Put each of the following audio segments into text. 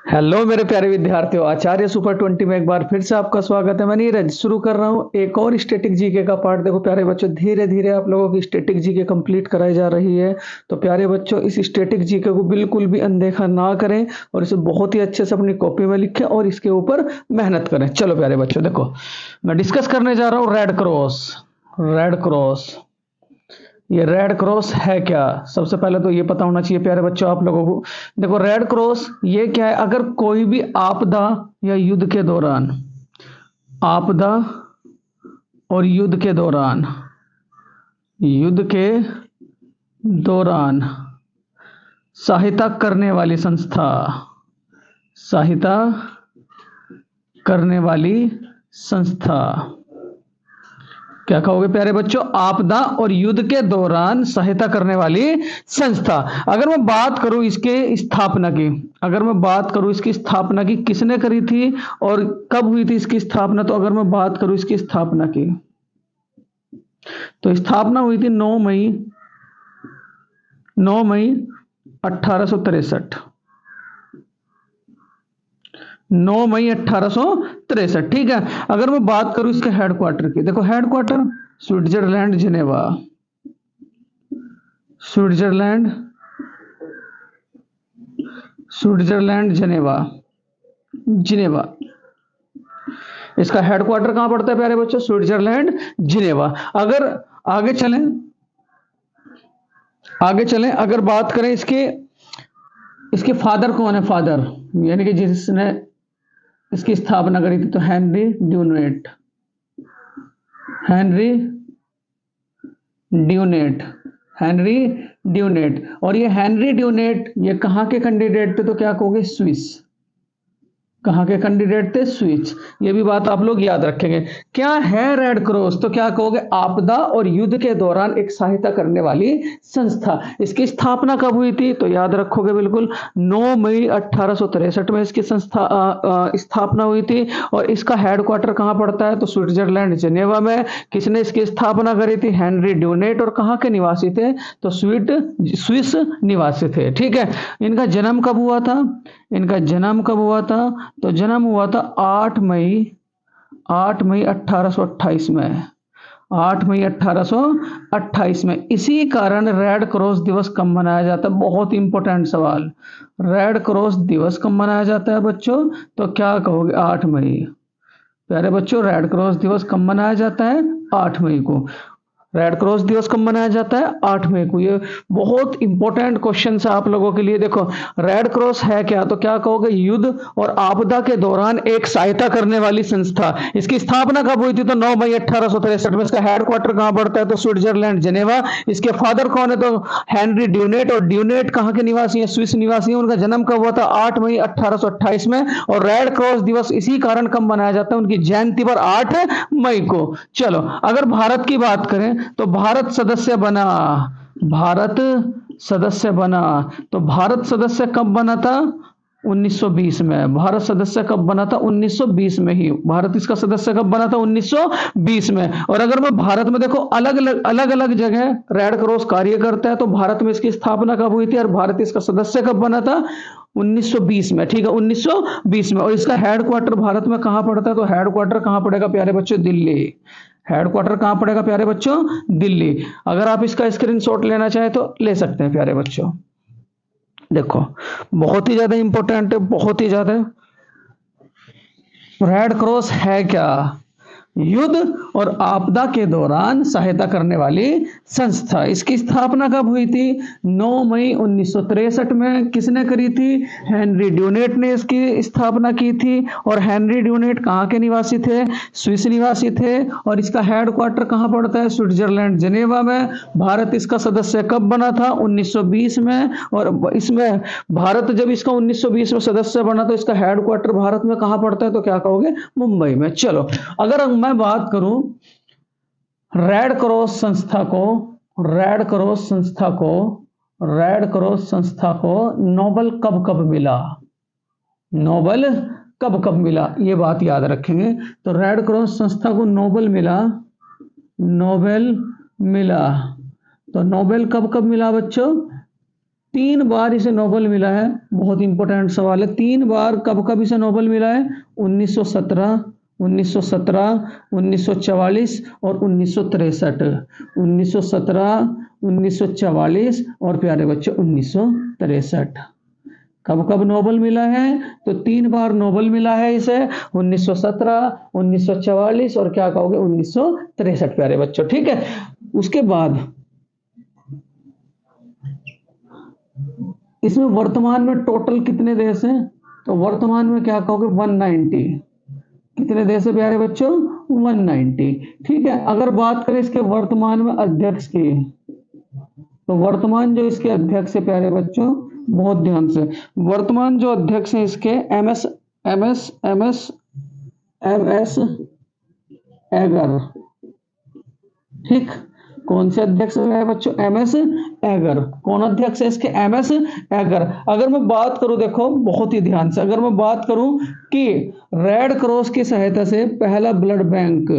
Hello मेरे प्यारे विद्यार्थियों, आचार्य सुपर 20 में एक बार फिर से आपका स्वागत है। मैं नीरज शुरू कर रहा हूँ एक और स्टैटिक जीके का पार्ट। देखो प्यारे बच्चों, धीरे धीरे आप लोगों की स्टैटिक जीके कंप्लीट कराई जा रही है। तो प्यारे बच्चों, इस स्टैटिक जीके को बिल्कुल भी अनदेखा ना करें और इसे बहुत ही अच्छे से अपनी कॉपी में लिखें और इसके ऊपर मेहनत करें। चलो प्यारे बच्चों, देखो मैं डिस्कस करने जा रहा हूँ रेड क्रॉस। रेड क्रॉस, ये रेड क्रॉस है क्या? सबसे पहले तो ये पता होना चाहिए प्यारे बच्चों आप लोगों को। देखो रेड क्रॉस ये क्या है? अगर कोई भी आपदा या युद्ध के दौरान, आपदा और युद्ध के दौरान, युद्ध के दौरान सहायता करने वाली संस्था, सहायता करने वाली संस्था, क्या कहोगे प्यारे बच्चों? आपदा और युद्ध के दौरान सहायता करने वाली संस्था। अगर मैं बात करूं इसके स्थापना की, अगर मैं बात करूं इसकी स्थापना की, किसने करी थी और कब हुई थी इसकी स्थापना? तो अगर मैं बात करूं इसकी स्थापना की, तो स्थापना हुई थी 9 मई 1863। 9 मई 1863, ठीक है। अगर मैं बात करूं इसके हेडक्वार्टर की, देखो headquarter Switzerland Geneva, Switzerland, Switzerland Geneva, Geneva. इसका हेडक्वार्टर कहां पड़ता है प्यारे बच्चों? Switzerland Geneva. अगर आगे चलें, आगे चलें, अगर बात करें इसके, इसके फादर कौन है? फादर यानी कि जिसने इसकी स्थापना करी थी, तो Henry Dunant, Henry Dunant, Henry Dunant. और ये हेनरी ड्यूनेट ये कहाँ के कैंडिडेट थे? तो क्या कहोगे? स्विस। कहाँ के कैंडिडेट थे? स्विच। ये भी बात आप लोग याद रखेंगे। क्या है रेड क्रॉस? तो क्या कहोगे? आपदा और युद्ध के दौरान एक सहायता करने वाली संस्था। इसकी स्थापना कब हुई थी? तो याद रखोगे बिल्कुल, 9 मई 1863 में इसकी संस्था स्थापना हुई थी। और इसका हेडक्वार्टर कहाँ पड़ता है? तो स्विट्जरलैंड जिनेवा में। किसने इसकी स्थापना करी थी? Henry Dunant. और कहाँ के निवासी थे? तो स्विस निवासी थे, ठीक है। इनका जन्म कब हुआ था? इनका जन्म कब हुआ था? तो जन्म हुआ था 8 मई 1828 में, 8 मई 1828 में। इसी कारण रेड क्रॉस दिवस कब मनाया जाता है? बहुत इंपॉर्टेंट सवाल। रेड क्रॉस दिवस कब मनाया जाता है बच्चों? तो क्या कहोगे? 8 मई। प्यारे बच्चों, रेड क्रॉस दिवस कब मनाया जाता है? 8 मई को। रेड क्रॉस दिवस कब मनाया जाता है? 8 मई को। ये बहुत इंपॉर्टेंट क्वेश्चन है आप लोगों के लिए। देखो रेड क्रॉस है क्या? तो क्या कहोगे? युद्ध और आपदा के दौरान एक सहायता करने वाली संस्था। इसकी स्थापना कब हुई थी? तो 9 मई 1863 में। इसका हेडक्वार्टर कहां पड़ता है? तो स्विट्जरलैंड जिनेवा। इसके फादर कौन है? तो हेनरी ड्यूनेट। और ड्यूनेट कहां के निवासी है? स्विस निवासी है। उनका जन्म कब हुआ था? 8 मई 1828 में। और रेड क्रॉस दिवस इसी कारण कब मनाया जाता है? उनकी जयंती पर 8 मई को। चलो अगर भारत की बात करें, तो भारत सदस्य बना, भारत सदस्य बना। तो भारत सदस्य कब बना था? 1920 में। भारत सदस्य कब बना था? 1920 में ही भारत इसका सदस्य कब बना था? 1920 में। और अगर मैं भारत में देखो, अलग अलग जगह रेड क्रॉस कार्य करता है। तो भारत में इसकी स्थापना कब हुई थी और भारत इसका सदस्य कब बना था? 1920 में, ठीक है, 1920 में। और इसका हेडक्वार्टर भारत में कहां पड़ता है? तो हेडक्वार्टर कहां पड़ेगा प्यारे बच्चों? दिल्ली। हेडक्वार्टर कहां पड़ेगा प्यारे बच्चों? दिल्ली। अगर आप इसका स्क्रीनशॉट लेना चाहें तो ले सकते हैं प्यारे बच्चों। देखो बहुत ही ज्यादा इंपॉर्टेंट है, बहुत ही ज्यादा। रेड क्रॉस है क्या? युद्ध और आपदा के दौरान सहायता करने वाली संस्था। इसकी स्थापना कब हुई थी? 9 मई 1963 में। किसने करी थी? हेनरी ड्यूनेट ने इसकी स्थापना की थी। और हेनरी ड्यूनेट कहाँ के निवासी थे? स्विस निवासी थे। और इसका हेडक्वार्टर कहाँ पड़ता है? स्विट्जरलैंड जिनेवा में। भारत इसका सदस्य कब बना था? 1920 में। और इसमें भारत जब इसका 1920 में सदस्य बना, तो इसका हेडक्वार्टर भारत में कहाँ पड़ता है? तो क्या कहोगे? मुंबई में। चलो अगर मैं बात करूं रेड क्रॉस संस्था को, रेड क्रॉस संस्था को, रेड क्रॉस संस्था को नोबेल कब कब मिला? नोबेल कब कब मिला? ये बात याद रखेंगे। तो रेड क्रॉस संस्था को नोबेल मिला, नोबेल मिला। तो नोबेल कब कब मिला बच्चों? 3 बार इसे नोबेल मिला है, बहुत इंपॉर्टेंट सवाल है। 3 बार कब कब इसे नोबेल मिला है? 1917, 1917, 1944 और 1963। 1917, 1944 और प्यारे बच्चों 1963। कब कब नोबेल मिला है? तो 3 बार नोबेल मिला है इसे, 1917, 1944 और क्या कहोगे 1963 प्यारे बच्चों, ठीक है। उसके बाद इसमें वर्तमान में टोटल कितने देश हैं? तो वर्तमान में क्या कहोगे 190। कितने देश है प्यारे बच्चों? 190, ठीक है। अगर बात करें इसके वर्तमान में अध्यक्ष की, तो वर्तमान जो इसके अध्यक्ष है प्यारे बच्चों, बहुत ध्यान से, वर्तमान जो अध्यक्ष है इसके एमएस एमएस एमएस एमएस एगर, ठीक। कौन से अध्यक्ष है बच्चों? एमएस एगर। कौन अध्यक्ष है इसके? एमएस एगर। अगर मैं बात करूं, देखो बहुत ही ध्यान से, अगर मैं बात करूं कि रेड क्रॉस की सहायता से पहला ब्लड बैंक,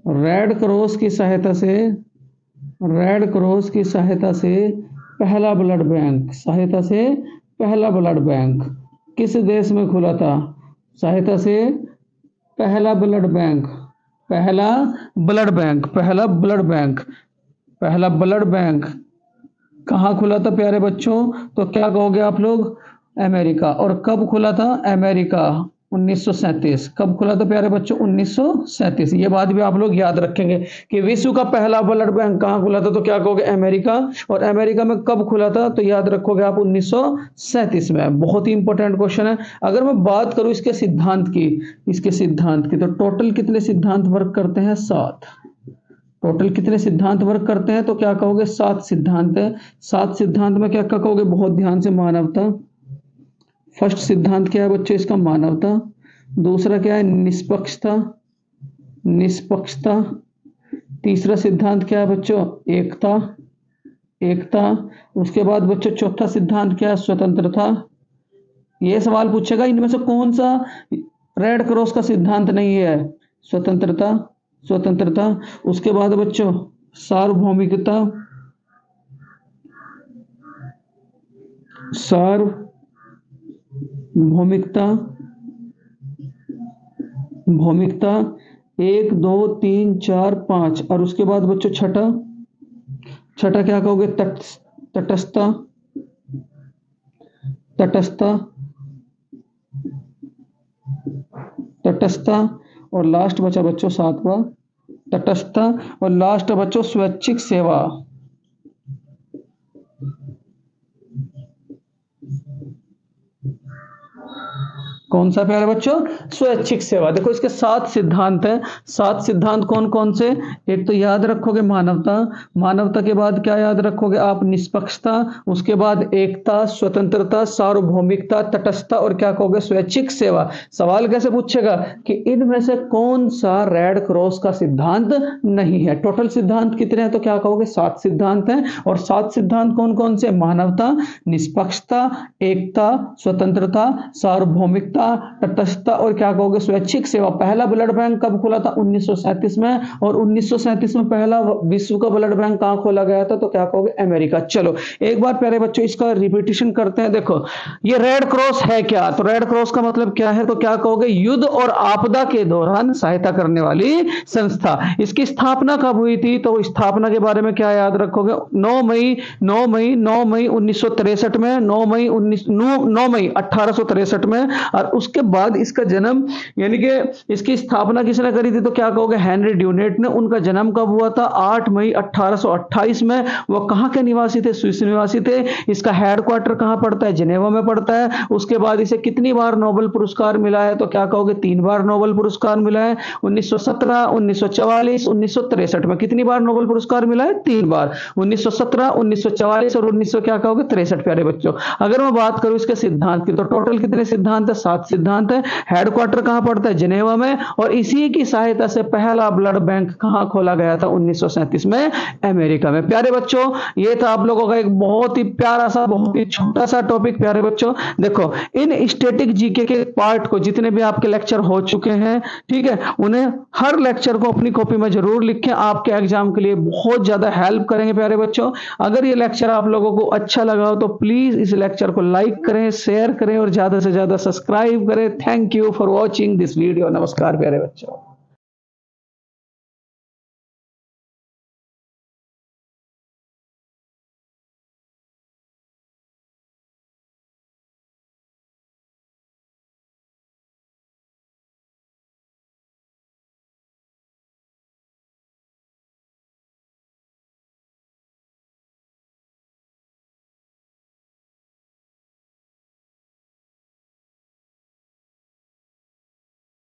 रेड क्रॉस की सहायता से, रेड क्रॉस की सहायता से पहला ब्लड बैंक, सहायता से पहला ब्लड बैंक किस देश में खुला था? सहायता से पहला ब्लड बैंक, पहला ब्लड बैंक, पहला ब्लड बैंक, पहला ब्लड बैंक कहाँ खुला था प्यारे बच्चों? तो क्या कहोगे आप लोग? अमेरिका। और कब खुला था? अमेरिका 1937। कब खुला था प्यारे बच्चों? 1937। ये बात भी आप लोग याद रखेंगे कि विश्व का पहला ब्लड बैंक कहाँ खुला था? तो क्या कहोगे? अमेरिका। और अमेरिका में कब खुला था? तो याद रखोगे आप 1937 में। बहुत ही इंपॉर्टेंट क्वेश्चन है। अगर मैं बात करूं इसके सिद्धांत की, इसके सिद्धांत की, तो टोटल कितने सिद्धांत वर्क करते हैं? 7। टोटल कितने सिद्धांत वर्क करते हैं? तो क्या कहोगे? 7 सिद्धांत है। 7 सिद्धांत में क्या क्या कहोगे? बहुत ध्यान से, मानवता। फर्स्ट सिद्धांत क्या है बच्चों इसका? मानवता। दूसरा क्या है? निष्पक्षता, निष्पक्षता। तीसरा सिद्धांत क्या है बच्चों? एकता, एकता। उसके बाद बच्चों चौथा सिद्धांत क्या है? स्वतंत्रता। ये सवाल पूछेगा इनमें से कौन सा रेड क्रॉस का सिद्धांत नहीं है? स्वतंत्रता, स्वतंत्रता। उसके बाद बच्चों सार्वभौमिकता, सार्वभौमिकता, भौमिकता 1 2 3 4 5। और उसके बाद बच्चों छठा, छठा क्या कहोगे? तटस्थता, तटस्थता, तटस्थता। और लास्ट बचा बच्चों 7वां, तटस्थता। और लास्ट बच्चों स्वैच्छिक सेवा। कौन सा प्यारे बच्चों? स्वैच्छिक सेवा। देखो इसके 7 सिद्धांत हैं। 7 सिद्धांत कौन कौन से? एक तो याद रखोगे मानवता, मानवता के बाद क्या याद रखोगे आप? निष्पक्षता। उसके बाद एकता, स्वतंत्रता, सार्वभौमिकता, तटस्थता और क्या कहोगे? स्वैच्छिक सेवा। सवाल कैसे पूछेगा कि इनमें से कौन सा रेड क्रॉस का सिद्धांत नहीं है? टोटल सिद्धांत कितने हैं? तो क्या कहोगे? 7 सिद्धांत हैं। और 7 सिद्धांत कौन कौन से? मानवता, निष्पक्षता, एकता, स्वतंत्रता, सार्वभौमिकता, तटस्थता और क्या कहोगे? स्वैच्छिक सेवा। पहला ब्लड बैंक कब खुला था? 1937 में। और 1937 में पहला विश्व का ब्लड बैंक कहां खोला गया था? तो क्या कहोगे? अमेरिका। चलो एक बार प्यारे बच्चों इसका रिपीटिशन करते हैं। देखो ये रेड क्रॉस है क्या? तो रेड क्रॉस का मतलब क्या है? तो क्या कहोगे? युद्ध और आपदा के दौरान सहायता करने वाली संस्था। इसकी स्थापना कब हुई थी? तो स्थापना के बारे में क्या याद रखोगे? 9 मई 9 मई 9 मई 1963 में, 9 मई 1863 में। और उसके बाद इसका जन्म, यानी कि इसकी स्थापना किसने करी थी? तो क्या कहोगे? हेनरी ड्यूनेट ने। उनका जन्म कब हुआ था? 8 मई 1828 में। वो कहां के निवासी थे? स्विस निवासी थे। इसका हेडक्वार्टर कहां पड़ता है? जिनेवा में पड़ता है। उसके बाद इसे कितनी बार नोबेल पुरस्कार मिला है? तो क्या कहोगे? 3 बार नोबेल पुरस्कार मिला है। 1917, 1944, 1963 में। कितनी बार नोबेल पुरस्कार मिला है? 3 बार। 1917, 1944 और 1900 क्या कहोगे? 63 प्यारे बच्चों। अगर मैं बात करूं इसके सिद्धांत की, तो टोटल कितने सिद्धांत है? 7 सात सिद्धांत है। हेडक्वार्टर कहाँ पड़ता है? जिनेवा में। और इसी की सहायता से पहला ब्लड बैंक कहाँ खोला गया था? 1937 में अमेरिका में। प्यारे बच्चों, ये था आप लोगों का एक बहुत ही प्यारा सा, बहुत ही छोटा सा टॉपिक। प्यारे बच्चों देखो, इन स्टैटिक जीके के पार्ट को, जितने भी आपके लेक्चर हो चुके हैं, ठीक है, उन्हें हर लेक्चर को अपनी कॉपी में जरूर लिखें, आपके एग्जाम के लिए बहुत ज्यादा हेल्प करेंगे। प्यारे बच्चों, अगर ये लेक्चर आप लोगों को अच्छा लगा हो तो प्लीज इस लेक्चर को लाइक करें, शेयर करें और ज्यादा से ज्यादा सब्सक्राइब करें। Thank you for watching this video. नमस्कार प्यारे बच्चों।